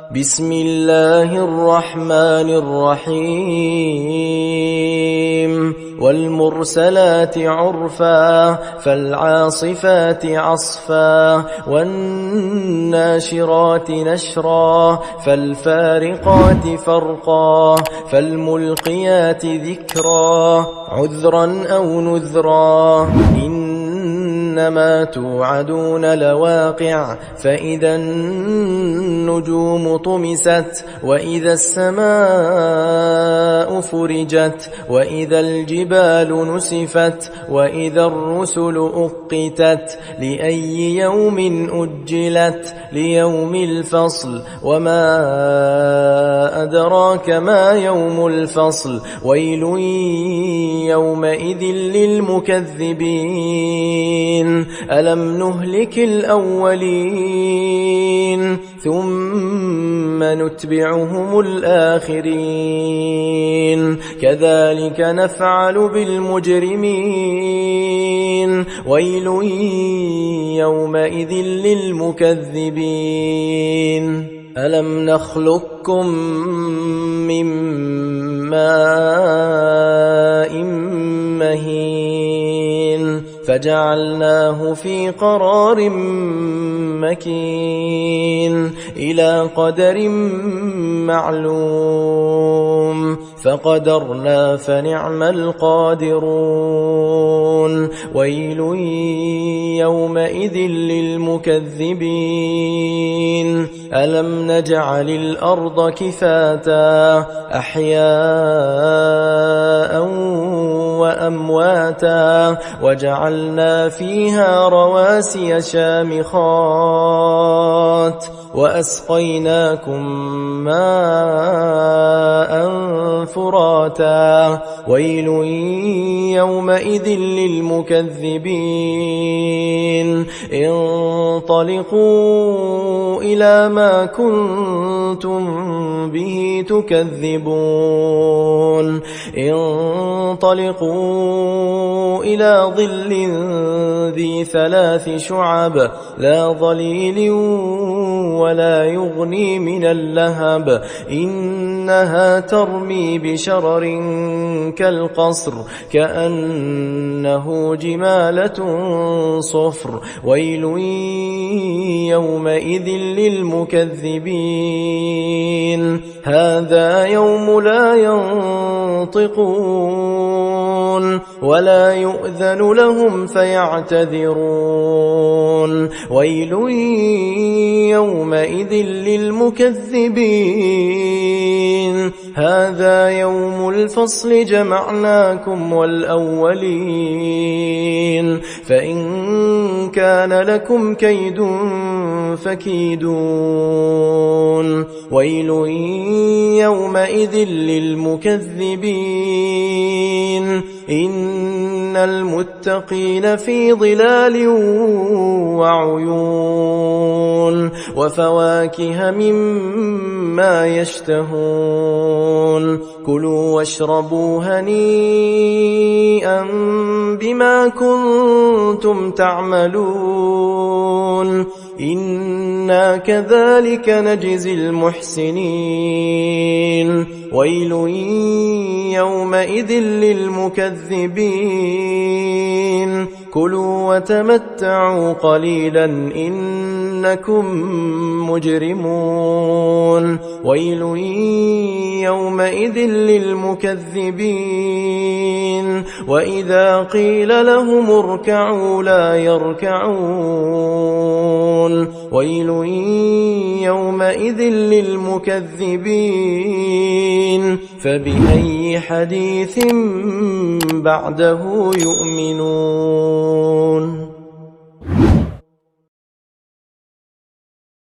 بسم الله الرحمن الرحيم والمرسلات عرفا فالعاصفات عصفا والناشرات نشرا فالفارقات فرقا فالملقيات ذكرا عذرا أو نذرا إنما توعدون لواقع فإذا النجوم طمست وإذا السماء فرجت وإذا الجبال نسفت وإذا الرسل أقتت لأي يوم أجلت ليوم الفصل وما أدراك ما يوم الفصل ويل يومئذ للمكذبين ألم نهلك الأولين ثم نتبعهم الآخرين كذلك نفعل بالمجرمين ويل يومئذ للمكذبين ألم نخلقكم من ماء مهين فجعلناه في قرار مكين إلى قدر معلوم فقدرنا فنعم القادرون ويل يومئذ للمكذبين ألم نجعل الأرض كفاتا أحياء وأمواتا وجعلنا فيها رواسي شامخات وأسقيناكم ماء فراتا ويل يومئذ للمكذبين انطلقوا إلى ما كنتم به تكذبون انطلقوا إلى ظل ذي 3 شعب لا ظليل ولا يغني من اللهب إنها ترمي بشرر كالقصر كأنه جمالة صفر ويل يومئذ للمكذبين هذا يوم لا ينطقون ولا يؤذن لهم فيعتذرون ويل يومئذ للمكذبين هذا يوم الفصل جمعناكم والأولين فإن كان لكم كيد فكيدون ويل يومئذ للمكذبين إن المتقين في ظلال وعيون وفواكه مما يشتهون كلوا واشربوا هنيئا بما كنتم تعملون إنا كذلك نجزي المحسنين ويل يومئذ للمكذبين كلوا وتمتعوا قليلا إنكم مجرمون ويل يومئذ للمكذبين وإذا قيل لهم اركعوا لا يركعون ويل يومئذ للمكذبين فبأي حديث بعده يؤمنون